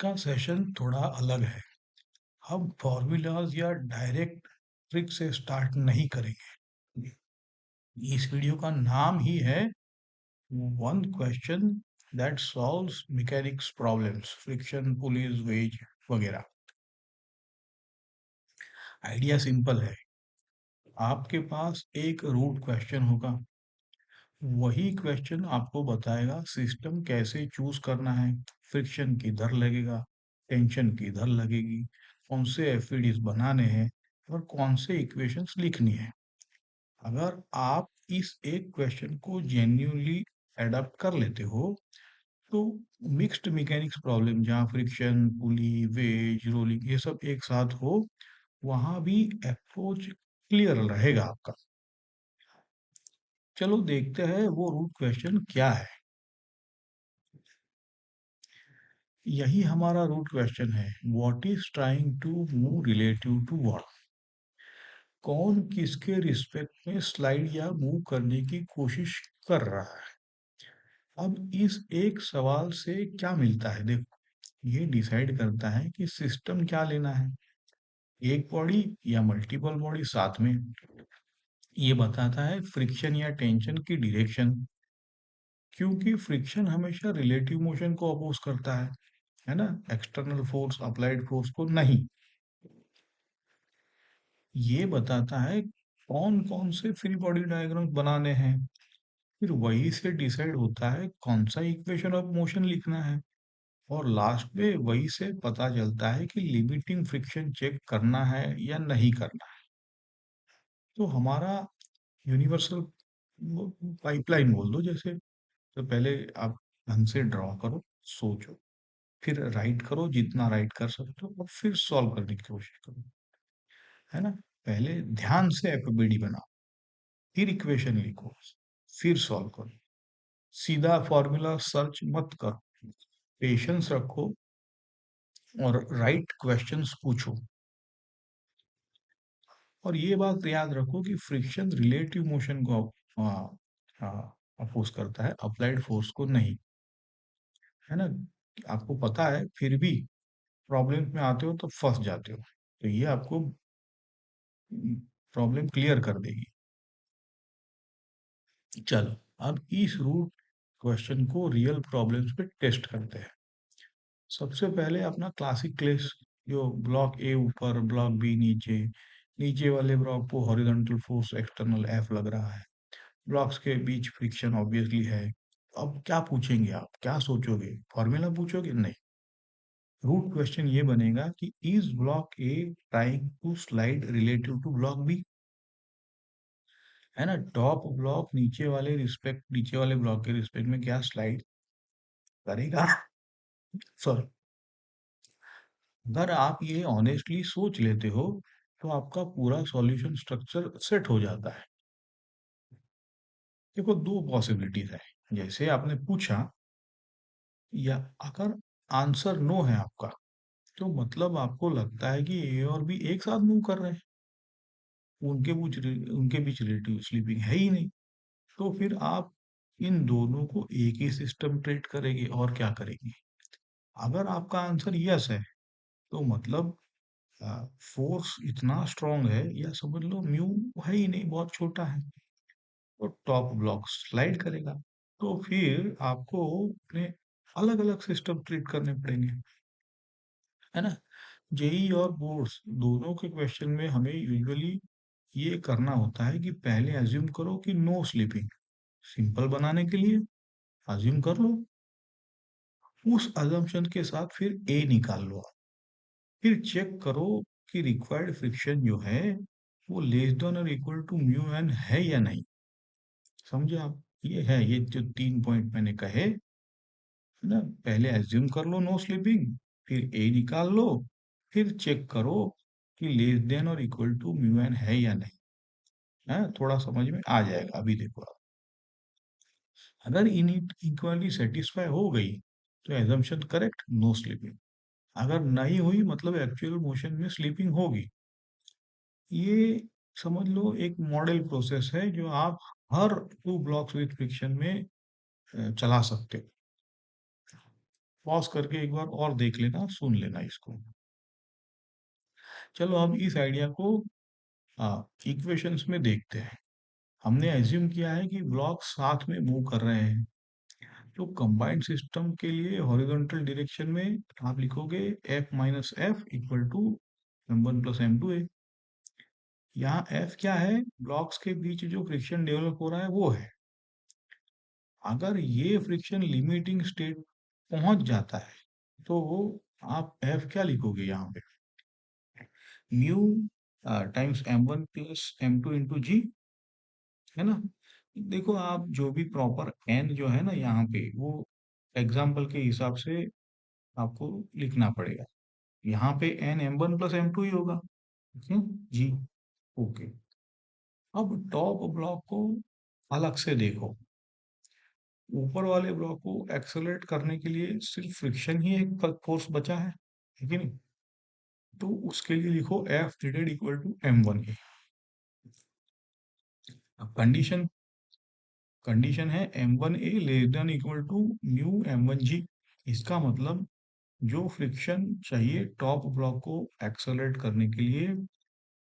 का सेशन थोड़ा अलग है। हम फॉर्मूलाज या डायरेक्ट ट्रिक से स्टार्ट नहीं करेंगे। इस वीडियो का नाम ही है one question that solves mechanics problems, friction, pulleys, wedge वगैरह। आइडिया सिंपल है। आपके पास एक रूट क्वेश्चन होगा। वही क्वेश्चन आपको बताएगा सिस्टम कैसे चूज करना है, फ्रिक्शन किधर लगेगा, टेंशन किधर लगेगी, कौन से एफईडीज बनाने हैं और कौन से इक्वेशंस लिखनी है। अगर आप इस एक क्वेश्चन को जेन्युइनली एडाप्ट कर लेते हो तो मिक्स्ड मैकेनिक्स प्रॉब्लम जहाँ फ्रिक्शन, पुली, वेज, रोलिंग ये सब एक साथ हो, वहां भी अप्रोच क्लियर रहेगा आपका। चलो देखते हैं वो रूट क्वेश्चन क्या है। यही हमारा रूट क्वेश्चन है। What is trying to move relative to what. कौन किसके रिस्पेक्ट में स्लाइड या मूव करने की कोशिश कर रहा है। अब इस एक सवाल से क्या मिलता है, देखो ये डिसाइड करता है कि सिस्टम क्या लेना है, एक बॉडी या मल्टीपल बॉडी साथ में। ये बताता है फ्रिक्शन या टेंशन की डायरेक्शन, क्योंकि फ्रिक्शन हमेशा रिलेटिव मोशन को अपोज करता है ना, एक्सटर्नल फोर्स अप्लाइड फोर्स को नहीं। ये बताता है कौन कौन से फ्री बॉडी डायग्राम्स बनाने हैं। फिर वही से डिसाइड होता है कौन सा इक्वेशन ऑफ मोशन लिखना है। और लास्ट में वही से पता चलता है कि लिमिटिंग फ्रिक्शन चेक करना है या नहीं करना है। तो हमारा यूनिवर्सल पाइपलाइन बोल दो जैसे। तो पहले आप ढंग से ड्रॉ करो, सोचो, फिर राइट करो जितना राइट कर सकते हो और फिर सॉल्व करने की कोशिश करो, है ना। पहले ध्यान से एफबीडी बनाओ, फिर इक्वेशन लिखो, फिर सॉल्व करो। सीधा फॉर्मूला सर्च मत करो, पेशेंस रखो और राइट क्वेश्चंस पूछो। और ये बात याद रखो कि फ्रिक्शन रिलेटिव मोशन को अपोज करता है, अप्लाइड फोर्स को नहीं, है ना। आपको पता है फिर भी प्रॉब्लम में आते हो तो फंस जाते हो, तो ये आपको प्रॉब्लम क्लियर कर देगी। चलो अब इस रूट क्वेश्चन को रियल प्रॉब्लम्स पे टेस्ट करते हैं। सबसे पहले अपना क्लासिक केस, जो ब्लॉक ए ऊपर ब्लॉक बी नीचे, नीचे वाले ब्लॉक को हॉरिजॉन्टल फोर्स एक्सटर्नल एफ लग रहा है, ब्लॉक्स के बीच फ्रिक्शन ऑब्वियसली है। अब क्या पूछेंगे, आप क्या सोचोगे, फॉर्मूला पूछोगे? नहीं, रूट क्वेश्चन ये बनेगा कि is block A trying to slide relative to block B, है ना। टॉप ब्लॉक नीचे वाले ब्लॉक के रिस्पेक्ट में क्या स्लाइड करेगा। सॉरी। अगर आप ये ऑनेस्टली सोच लेते हो तो आपका पूरा सॉल्यूशन स्ट्रक्चर सेट हो जाता है। देखो दो पॉसिबिलिटीज है, जैसे आपने पूछा, या अगर आंसर नो है आपका तो मतलब आपको लगता है कि ए और बी एक साथ मूव कर रहे हैं, उनके बीच रिलेटिव स्लीपिंग है ही नहीं। तो फिर आप इन दोनों को एक ही सिस्टम ट्रीट करेंगे और क्या करेंगे। अगर आपका आंसर यस है तो मतलब फोर्स इतना स्ट्रांग है, या समझ लो म्यू है ही नहीं, बहुत छोटा है, तो टॉप ब्लॉक स्लाइड करेगा। तो फिर आपको अपने अलग अलग सिस्टम ट्रीट करने पड़ेंगे, है ना। जेई और बोर्ड्स दोनों के क्वेश्चन में हमें यूजुअली ये करना होता है कि पहले अज्यूम करो कि नो स्लीपिंग, सिंपल बनाने के लिए अज्यूम कर लो, उस अजम्पशन के साथ फिर ए निकाल लो। फिर चेक करो कि रिक्वायर्ड फ्रिक्शन जो है वो लेस देन और इक्वल टू म्यू एन है या नहीं। समझे आप, ये है, ये जो 3 पॉइंट मैंने कहे ना, पहले एज्यूम कर लो नो स्लीपिंग, फिर ए निकाल लो, फिर चेक करो कि लेस देन और इक्वल टू म्यू एन है या नहीं। है, थोड़ा समझ में आ जाएगा। अभी देखो आप, अगर इन इक्वली सेटिस्फाई हो गई तो एजम्पशन करेक्ट, नो स्लीपिंग। अगर नहीं हुई मतलब एक्चुअल मोशन में स्लीपिंग होगी। ये समझ लो एक मॉडल प्रोसेस है जो आप हर टू ब्लॉक्स विथ फ्रिक्शन में चला सकते हो। पॉज करके एक बार और देख लेना, सुन लेना इसको। चलो अब इस आइडिया को इक्वेशंस में देखते हैं। हमने एज्यूम किया है कि ब्लॉक साथ में मूव कर रहे हैं, तो कंबाइंड सिस्टम के लिए हॉरिजॉन्टल डायरेक्शन में आप लिखोगे F minus F equal to m1 plus m2a। यहाँ F क्या है? ब्लॉक्स के बीच जो फ्रिक्शन डेवलप हो रहा है वो है। अगर ये फ्रिक्शन लिमिटिंग स्टेट पहुंच जाता है तो आप F क्या लिखोगे यहाँ पे? Mu times m1 plus m2 into g, है ना? देखो आप जो भी प्रॉपर n जो है ना यहाँ पे, वो एग्जाम्पल के हिसाब से आपको लिखना पड़ेगा। यहाँ पे n m1 प्लस m2 ही होगा। क्यों? जी। ओके। अब टॉप ब्लॉक को अलग से देखो। ऊपर वाले ब्लॉक को एक्सेलरेट करने के लिए सिर्फ फ्रिक्शन ही एक फोर्स बचा है कि नहीं? तो उसके लिए लिखो F needed equal to m1a। अब कंडीशन है m1a less than equal to mu m1g। इसका मतलब जो फ्रिक्शन चाहिए टॉप ब्लॉक को एक्सेलरेट करने के लिए,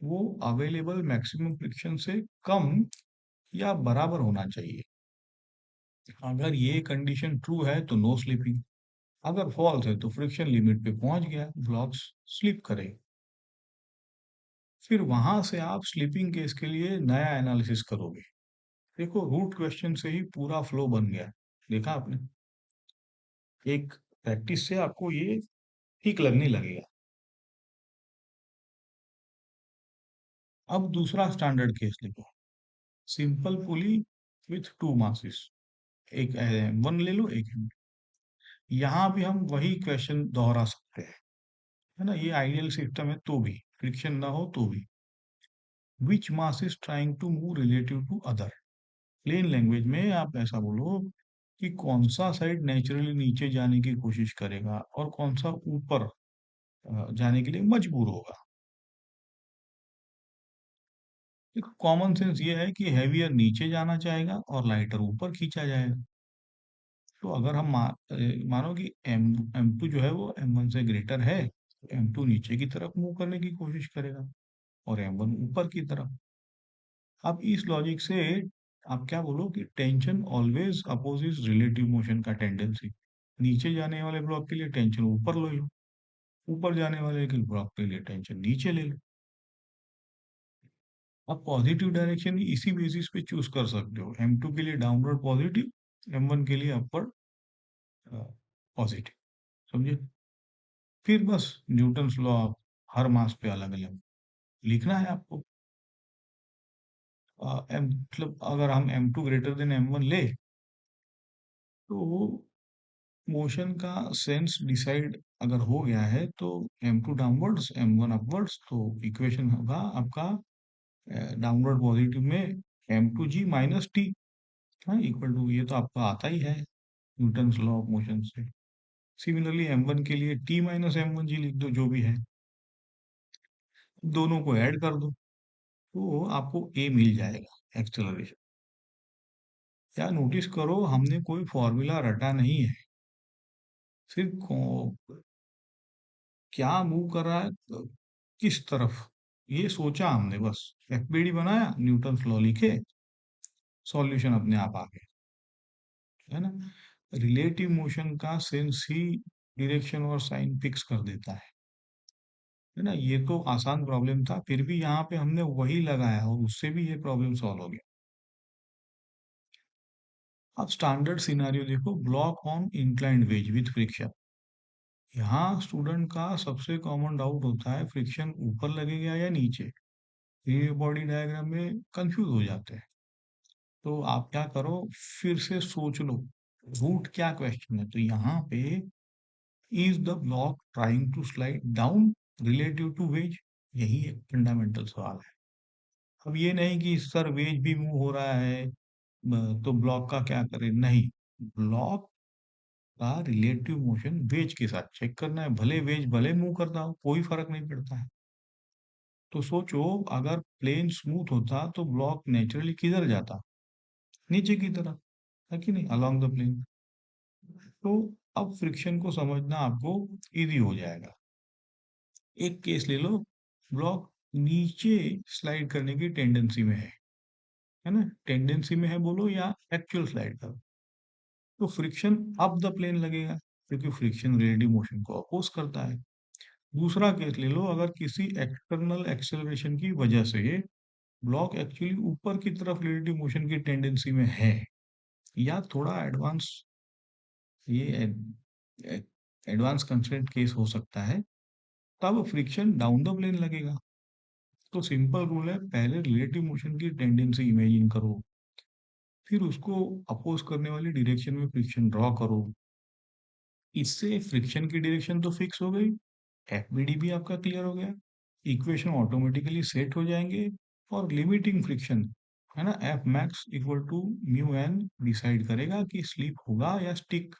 वो अवेलेबल मैक्सिमम फ्रिक्शन से कम या बराबर होना चाहिए। अगर ये कंडीशन ट्रू है तो नो स्लिपिंग, अगर फॉल्स है तो फ्रिक्शन लिमिट पे पहुंच गया, ब्लॉक्स स्लिप करे। फिर वहां से आप स्लिपिंग केस के लिए नया एनालिसिस करोगे। देखो रूट क्वेश्चन से ही पूरा फ्लो बन गया, देखा आपने? एक प्रैक्टिस से आपको ये ठीक लगने लगेगा। अब दूसरा स्टैंडर्ड केस लिखो। Simple pulley with to masses, एक M1 ले लो, एक M2। यहाँ भी हम वही क्वेश्चन दोहरा सकते हैं, है ना? ये आइडियल सिस्टम है तो भी, फ्रिक्शन ना हो तो भी। Which mass is trying to move relative to other. Plain language में आप ऐसा बोलो कि कौन सा साइड नेचुरली नीचे जाने की कोशिश करेगा और कौन सा ऊपर जाने के लिए मजबूर होगा। एक कॉमन सेंस ये है कि हैवियर नीचे जाना चाहेगा और लाइटर ऊपर खींचा जाएगा। तो अगर हम मानो कि M2 जो है वो M1 से ग्रेटर है, तो M2 नीचे की तरफ मूव करने की कोशिश करेगा और M1 ऊपर की तरफ। अब इस लॉजिक से आप क्या बोलो कि tension always opposes relative motion का टेंडेंसी। नीचे जाने वाले ब्लॉक के लिए टेंशन ऊपर ले लो, ऊपर जाने वाले के ब्लॉक के लिए टेंशन नीचे ले लो। आप पॉजिटिव डायरेक्शन इसी बेसिस पे चूज कर सकते हो। M2 के लिए डाउनवर्ड पॉजिटिव, M1 के लिए अपवर्ड पॉजिटिव। समझे? फिर बस न्यूटन्स लॉ आप हर मास पे अलग अलग लिखना है आपको। मतलब अगर हम M2 ग्रेटर देन M1 ले, तो मोशन का सेंस डिसाइड अगर हो गया है तो M2 डाउनवर्ड्स M1 अपवर्ड्स, तो इक्वेशन होगा आपका डाउनवर्ड पॉजिटिव में M2g माइनस टी, हाँ इक्वल टू, ये तो आपको आता ही है न्यूटन्स लॉ ऑफ मोशन से। सिमिलरली M1 के लिए T माइनस M1g लिख दो, जो भी है, दोनों को ऐड कर दो तो आपको A मिल जाएगा एक्सेलरेशन। क्या नोटिस करो, हमने कोई फॉर्मूला रटा नहीं है, सिर्फ क्या मूव कर रहा है किस तरफ, ये सोचा हमने बस। एफबीडी बनाया, न्यूटन लॉ लिखे, सॉल्यूशन अपने आप आ गया, है ना? रिलेटिव मोशन का सेंस ही डायरेक्शन और साइन फिक्स कर देता है ना? ये तो आसान प्रॉब्लम था, फिर भी यहाँ पे हमने वही लगाया और उससे भी ये प्रॉब्लम सॉल्व हो गया। अब स्टैंडर्ड सिनेरियो देखो, block on inclined wedge with friction. यहाँ स्टूडेंट का सबसे कॉमन डाउट होता है फ्रिक्शन ऊपर लगेगा या नीचे। ये बॉडी डायग्राम में कंफ्यूज हो जाते हैं। तो आप क्या करो, फिर से सोच लो रूट क्या क्वेश्चन है। तो यहाँ पे is the block trying to slide down relative to wedge, यही एक फंडामेंटल सवाल है। अब ये नहीं कि सर वेज भी मूव हो रहा है तो ब्लॉक का क्या करें, नहीं। ब्लॉक का रिलेटिव मोशन वेज के साथ चेक करना है, भले वेज भले मूव करता हो, कोई फर्क नहीं पड़ता है। तो सोचो अगर प्लेन स्मूथ होता तो ब्लॉक नेचुरली किधर जाता? नीचे की तरफ, है कि नहीं, अलोंग द प्लेन। तो अब फ्रिक्शन को समझना आपको इजी हो जाएगा। एक केस ले लो, ब्लॉक नीचे स्लाइड करने की टेंडेंसी में है ना? टेंडेंसी में है बोलो या एक्चुअल स्लाइड कर, तो फ्रिक्शन अप द प्लेन लगेगा, क्योंकि फ्रिक्शन रिलेटिव मोशन को अपोज करता है। दूसरा केस ले लो, अगर किसी एक्सटर्नल एक्सेलरेशन की वजह से ब्लॉक एक्चुअली ऊपर की तरफ रिलेटिव मोशन की टेंडेंसी में है, या थोड़ा एडवांस, ये एडवांस कंस्ट्रेंट केस हो सकता है, तब फ्रिक्शन डाउन द प्लेन लगेगा। तो सिंपल रूल है, पहले रिलेटिव मोशन की टेंडेंसी इमेजिन करो, फिर उसको अपोज करने वाली डायरेक्शन में फ्रिक्शन ड्रॉ करो। इससे फ्रिक्शन की डायरेक्शन तो फिक्स हो गई, एफबीडी भी आपका क्लियर हो गया, इक्वेशन ऑटोमेटिकली सेट हो जाएंगे, और लिमिटिंग फ्रिक्शन है ना, F max equal to mu N decide करेगा कि स्लिप होगा या स्टिक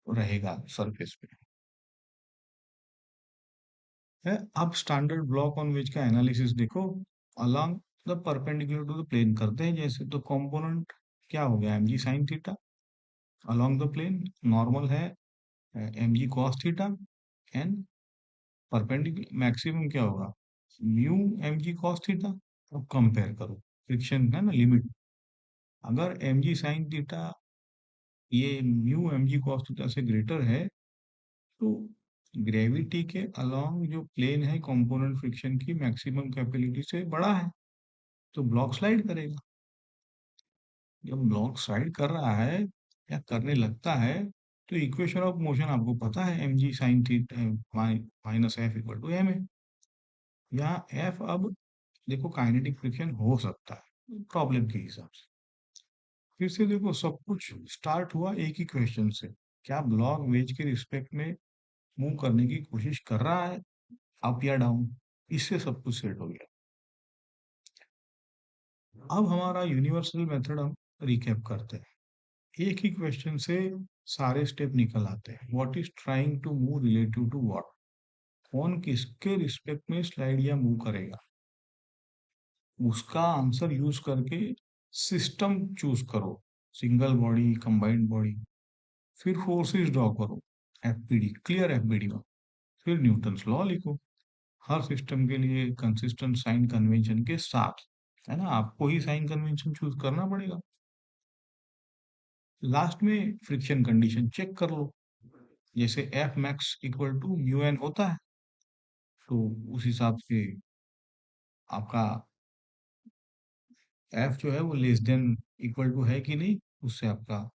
रहेगा सरफेस पे। है, अब स्टैंडर्ड ब्लॉक ऑन वेज का एनालिसिस देखो, along the perpendicular to the plane करते हैं जैसे, तो कंपोनेंट क्या हो गया, m ji sine theta, along the plane normal है M g cos theta, and perpendicular maximum क्या होगा, mu m g cos theta. अब कंपेयर करो, फ्रिक्शन है ना लिमिट, अगर एम जी साइन थीटा ये mu m g cos theta से greater है, तो ग्रेविटी के अलोंग जो प्लेन है कंपोनेंट फ्रिक्शन की मैक्सिमम कैपेबिलिटी से बड़ा है, तो ब्लॉक स्लाइड करेगा। जब ब्लॉक स्लाइड कर रहा है या करने लगता है, तो इक्वेशन ऑफ मोशन आपको पता है, M G sine theta minus F equal to M है। यहाँ एफ अब देखो काइनेटिक फ्रिक्शन हो सकता है प्रॉब्लम के हिसाब से। फिर से देखो, सब कुछ स्टार्ट हुआ एक ही क्वेश्चन से, क्या ब्लॉक वेज के रिस्पेक्ट में मूव करने की कोशिश कर रहा है, अप या डाउन, इससे सब कुछ सेट हो गया। अब हमारा यूनिवर्सल मेथड हम रिकैप करते हैं, एक ही क्वेश्चन से सारे स्टेप निकल आते हैं। What is trying to move relative to what, कौन किसके रिस्पेक्ट में स्लाइड या मूव करेगा, उसका आंसर यूज करके सिस्टम चूज करो, सिंगल बॉडी, कंबाइंड बॉडी, फिर फोर्सेस ड्रॉ करो, एफबीडी क्लियर, एफबीडी में फिर न्यूटन्स लॉ लिखो, हर सिस्टम के लिए कंसिस्टेंट साइन कन्वेंशन के साथ, है ना, आपको ही साइन कन्वेंशन चूज करना पड़ेगा। लास्ट में फ्रिक्शन कंडीशन चेक कर लो, जैसे F max equal to mu N होता है, तो उस हिसाब से आपका एफ जो है वो लेस देन इक्वल टू है कि नहीं, उससे आपका,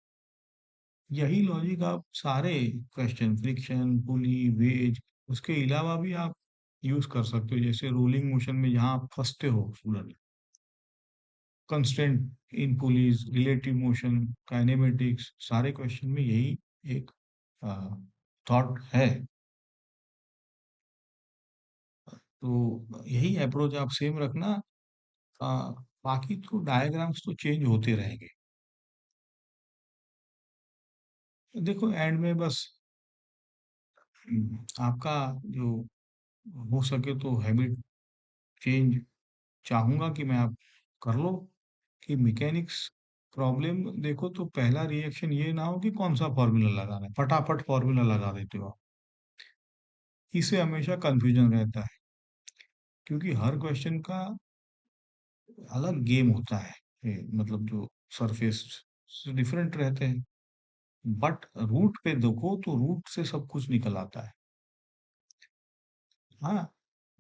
यही लॉजिक आप सारे क्वेश्चन, फ्रिक्शन, पुली, वेज, उसके अलावा भी आप यूज कर सकते हो, जैसे रोलिंग मोशन में जहाँ आप फंसते हो स्टूडेंट, कंस्टेंट इन पुलीज, रिलेटिव मोशन, काइनेमेटिक्स, सारे क्वेश्चन में यही एक थॉट है। तो यही अप्रोच आप सेम रखना, बाकी तो डायग्राम्स तो चेंज होते रहेंगे। देखो एंड में बस आपका जो हो सके तो हैबिट चेंज चाहूंगा कि मैं आप कर लो, कि मैकेनिक्स प्रॉब्लम देखो तो पहला रिएक्शन ये ना हो कि कौन सा फॉर्मूला लगाना है, फटाफट फॉर्मूला लगा देते हो आप, इससे हमेशा कंफ्यूजन रहता है, क्योंकि हर क्वेश्चन का अलग गेम होता है, मतलब जो सरफेस डिफरेंट रहते हैं, बट रूट पे देखो तो रूट से सब कुछ निकल आता है। हाँ,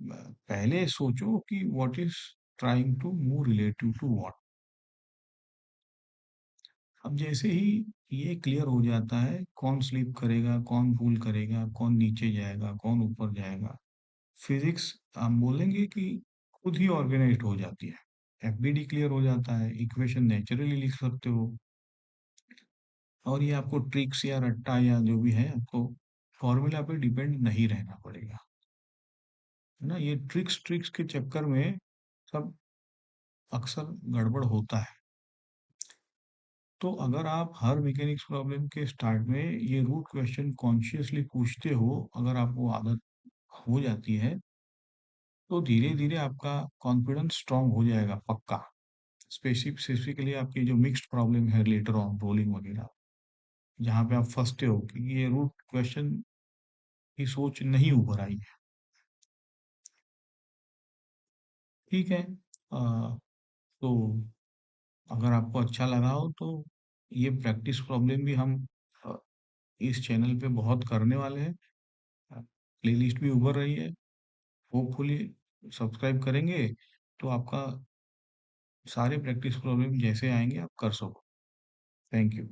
पहले सोचो कि what is trying to move relative to what. अब जैसे ही ये क्लियर हो जाता है, कौन स्लीप करेगा, कौन पुल करेगा, कौन नीचे जाएगा, कौन ऊपर जाएगा, फिजिक्स हम बोलेंगे कि खुद ही ऑर्गेनाइज्ड हो जाती है, एफबीडी क्लियर हो जाता है, इक्वेशन नेचुरली लिख सकते हो, और ये आपको ट्रिक्स या रट्टा या जो भी है, आपको फॉर्मूला पे डिपेंड नहीं रहना पड़ेगा, है ना। ये ट्रिक्स ट्रिक्स के चक्कर में सब अक्सर गड़बड़ होता है। तो अगर आप हर मैकेनिक्स प्रॉब्लम के स्टार्ट में ये रूट क्वेश्चन कॉन्शियसली पूछते हो, अगर आपको आदत हो जाती है, तो धीरे धीरे आपका कॉन्फिडेंस स्ट्रांग हो जाएगा पक्का, स्पेसिफिकली आपकी जो मिक्स्ड प्रॉब्लम है लेटर ऑन रोलिंग वगैरह, जहाँ पे आप फँसते हो, क्योंकि ये रूट क्वेश्चन की सोच नहीं उभर आई है। ठीक है। तो अगर आपको अच्छा लगा हो तो ये प्रैक्टिस प्रॉब्लम भी हम अ, इस चैनल पे बहुत करने वाले हैं। प्लेलिस्ट भी उभर रही है। होपफुली सब्सक्राइब करेंगे तो आपका सारे प्रैक्टिस प्रॉब्लम जैसे आएँगे आप कर सको। Thank you.